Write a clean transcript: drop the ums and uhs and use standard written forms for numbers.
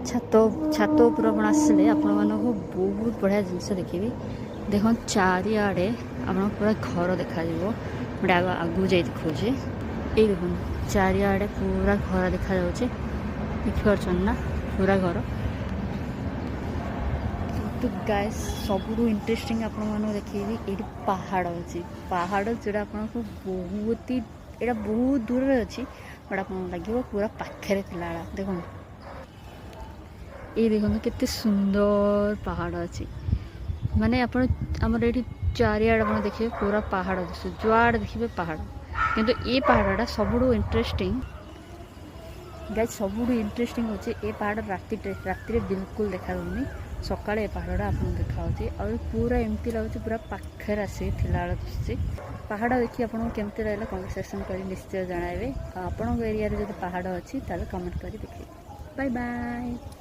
छात छात उपर आप आसिले आपण बहुत बढ़िया जिनस देखिए देख चारिआडे आप पूरा घर देखा गोटे आगू जा देखा ये देख चारिआडे पूरा घर देखा देखिए ना पूरा घर तो गाइस सबुठ इंटरेस्टिंग आपण देखिए ये पहाड़ अच्छी पहाड़ जोटा आपको बहुत ही यहाँ बहुत दूर अच्छी बट आप लगे पूरा पाखे थी देखो ये देखो केते सुंदर पहाड़ अच्छी माने आप चारिआड आप देखिए पूरा पहाड़ दिशे जुआड़ देखिए पहाड़ किंतु ये पहाड़टा सबुठ इंटरेस्टिंग गाइस सबुठ इंटरेस्टिंग होचे ये पहाड़ राति बिल्कुल देखा जाऊनी सकाଳେ ए पहाड़टा आपको देखा और पूरा एमती लगुच पूरा पाखे आसी दिशे पहाड़ देखिए आपको केमती लगे कमेंट सेक्शन कर निश्चय जणाइबे आपण एरिया रे जो पहाड़ अच्छी ताले कमेंट कर देखिए बाय बाय।